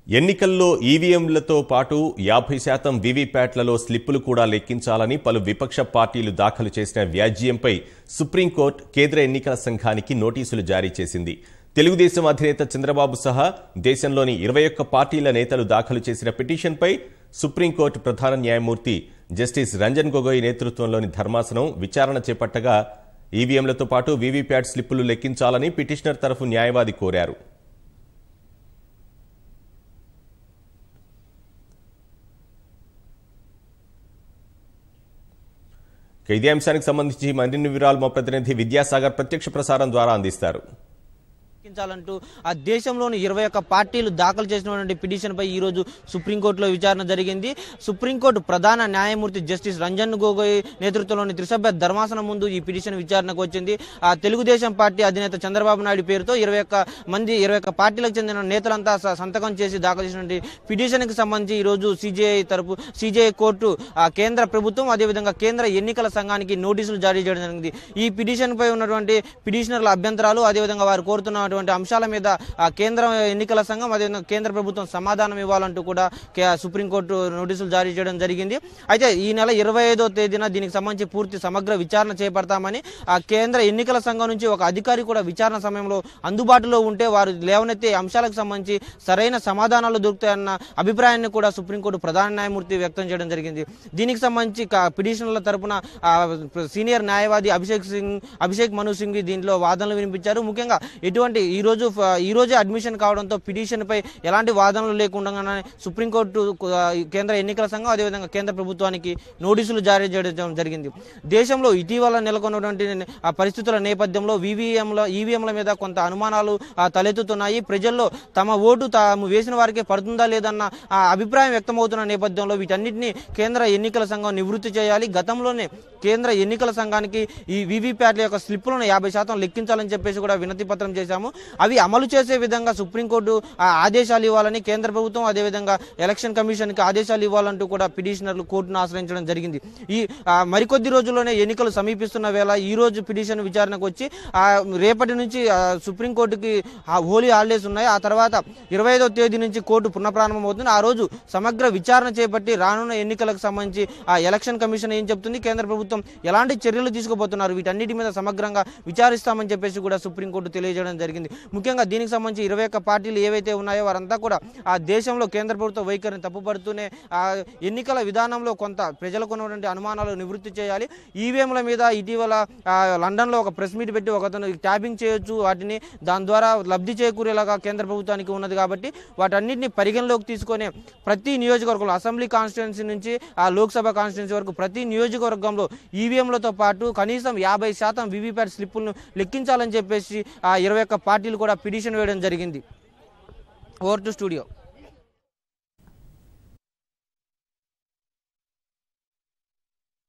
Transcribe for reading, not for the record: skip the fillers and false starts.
ఎన్నికల్లో ఈవీఎంలతో పాటు 50% వీవీప్యాట్లలో స్లిప్పులు కూడా లెక్కించాలని పలు విపక్ష పార్టీలు దాఖలు చేసిన వ్యాజ్యంపై సుప్రీంకోర్టు కేంద్ర ఎన్నికల సంఘానికి నోటీసులు జారీ చేసింది. తెలుగుదేశం అధినేత చంద్రబాబు సహా దేశంలోని 21 పార్టీల నేతలు దాఖలు చేసిన పిటిషన్పై సుప్రీంకోర్టు ప్రధాన న్యాయమూర్తి జస్టిస్ రంజన్ గొగోయ్ నేతృత్వంలోని ధర్మాసనం విచారణ చేపట్టగా ఈవీఎంలతో పాటు వీవీప్యాట్ స్లిప్పులు లెక్కించాలని పిటిషనర్ తరఫు న్యాయవాది కోరారు. ఇదే అంశానికి సంబంధించి మరిన్ని వివరాలు మా ప్రతినిధి విద్యాసాగర్ ప్రత్యక్ష ప్రసారం ద్వారా అందిస్తారు. ఆ దేశంలోని 21 పార్టీలు దాఖలు చేసినటువంటి పిటిషన్పై ఈ రోజు సుప్రీంకోర్టులో విచారణ జరిగింది. సుప్రీంకోర్టు ప్రధాన న్యాయమూర్తి జస్టిస్ రంజన్ గొగోయ్ నేతృత్వంలోని త్రిసభ్య ధర్మాసనం ముందు ఈ పిటిషన్ విచారణకు వచ్చింది. ఆ తెలుగుదేశం పార్టీ అధినేత చంద్రబాబు నాయుడు పేరుతో 21 పార్టీలకు చెందిన నేతలంతా సంతకం చేసి దాఖలు చేసినటువంటి పిటిషన్ కి సంబంధించి ఈ రోజు సిజేఐ కోర్టు కేంద్ర ప్రభుత్వం అదేవిధంగా కేంద్ర ఎన్నికల సంఘానికి నోటీసులు జారీ చేయడం జరిగింది. ఈ పిటిషన్ పై ఉన్నటువంటి పిటిషనర్ల అభ్యంతరాలు అదేవిధంగా వారు కోరుతున్నటువంటి అంశాల మీద కేంద్ర ఎన్నికల సంఘం అదేవిధంగా కేంద్ర ప్రభుత్వం సమాధానం ఇవ్వాలంటూ కూడా సుప్రీంకోర్టు నోటీసులు జారీ చేయడం జరిగింది. అయితే ఈ నెల 25వ తేదీన దీనికి సంబంధించి పూర్తి సమగ్ర విచారణ చేపడతామని కేంద్ర ఎన్నికల సంఘం నుంచి ఒక అధికారి కూడా విచారణ సమయంలో అందుబాటులో ఉంటే వారు లేవనెత్తే అంశాలకు సంబంధించి సరైన సమాధానాలు దొరుకుతాయన్న అభిప్రాయాన్ని కూడా సుప్రీంకోర్టు ప్రధాన న్యాయమూర్తి వ్యక్తం చేయడం జరిగింది. దీనికి సంబంధించి పిటిషనర్ల తరపున సీనియర్ న్యాయవాది అభిషేక్ మను సింఘ్వి దీంట్లో వాదనలు వినిపించారు. ముఖ్యంగా ఎటువంటి ఈ రోజే అడ్మిషన్ కావడంతో పిటిషన్ పై ఎలాంటి వాదనలు లేకుండా సుప్రీంకోర్టు కేంద్ర ఎన్నికల సంఘం అదేవిధంగా కేంద్ర ప్రభుత్వానికి నోటీసులు జారీ చేయడం జరిగింది. దేశంలో ఇటీవల నెలకొన్నటువంటి పరిస్థితుల నేపథ్యంలో ఈవీఎంల మీద కొంత అనుమానాలు తలెత్తుతున్నాయి. ప్రజల్లో తమ ఓటు తాము వేసిన వారికే పడుతుందా లేదన్న అభిప్రాయం వ్యక్తమవుతున్న నేపథ్యంలో వీటన్నిటిని కేంద్ర ఎన్నికల సంఘం నివృత్తి చేయాలి. గతంలోనే కేంద్ర ఎన్నికల సంఘానికి ఈ వీవీప్యాట్ల యొక్క స్లిప్పులను 50% లెక్కించాలని చెప్పేసి కూడా వినతి పత్రం చేశాము. అవి అమలు చేసే విధంగా సుప్రీంకోర్టు ఆదేశాలు ఇవ్వాలని కేంద్ర ప్రభుత్వం అదేవిధంగా ఎలక్షన్ కమిషన్ కి ఆదేశాలు ఇవ్వాలంటూ కూడా పిటిషనర్లు కోర్టును ఆశ్రయించడం జరిగింది. ఈ మరికొద్ది రోజుల్లోనే ఎన్నికలు సమీపిస్తున్న వేళ ఈ రోజు పిటిషన్ విచారణకు వచ్చి రేపటి నుంచి సుప్రీంకోర్టుకి హోలీ హాలిడేస్ ఉన్నాయి. ఆ తర్వాత 25వ తేదీ నుంచి కోర్టు పునఃప్రారంభం అవుతుంది. ఆ రోజు సమగ్ర విచారణ చేపట్టి రానున్న ఎన్నికలకు సంబంధించి ఎలక్షన్ కమిషన్ ఏం చెప్తుంది, కేంద్ర ప్రభుత్వం ఎలాంటి చర్యలు తీసుకోబోతున్నారు, వీటన్నిటి మీద సమగ్రంగా విచారిస్తామని చెప్పేసి కూడా సుప్రీంకోర్టు తెలియజేయడం జరిగింది. ముఖ్యంగా దీనికి సంబంధించి 21 పార్టీలు ఏవైతే ఉన్నాయో వారంతా కూడా ఆ దేశంలో కేంద్ర ప్రభుత్వ వైఖరిని తప్పుపడుతూనే ఎన్నికల విధానంలో కొంత ప్రజలకు ఉన్నటువంటి అనుమానాలు నివృత్తి చేయాలి. ఈవీఎంల మీద ఇటీవల లండన్లో ఒక ప్రెస్ మీట్ పెట్టి ఒకతను ట్యాపింగ్ చేయొచ్చు, వాటిని దాని ద్వారా లబ్ధి చేకూరేలాగా కేంద్ర ప్రభుత్వానికి ఉన్నది కాబట్టి వాటన్నిటిని పరిగణలోకి తీసుకొని ప్రతి నియోజకవర్గంలో అసెంబ్లీ కాన్స్టిట్యున్సీ నుంచి లోక్సభ కాన్స్టిట్యున్సీ వరకు ప్రతి నియోజకవర్గంలో ఈవీఎంలతో పాటు కనీసం 50% వీవీప్యాట్ స్లిప్పులను లెక్కించాలని చెప్పేసి 21 పార్టీలు కూడా పిటిషన్ వేయడం జరిగింది. Over to studio.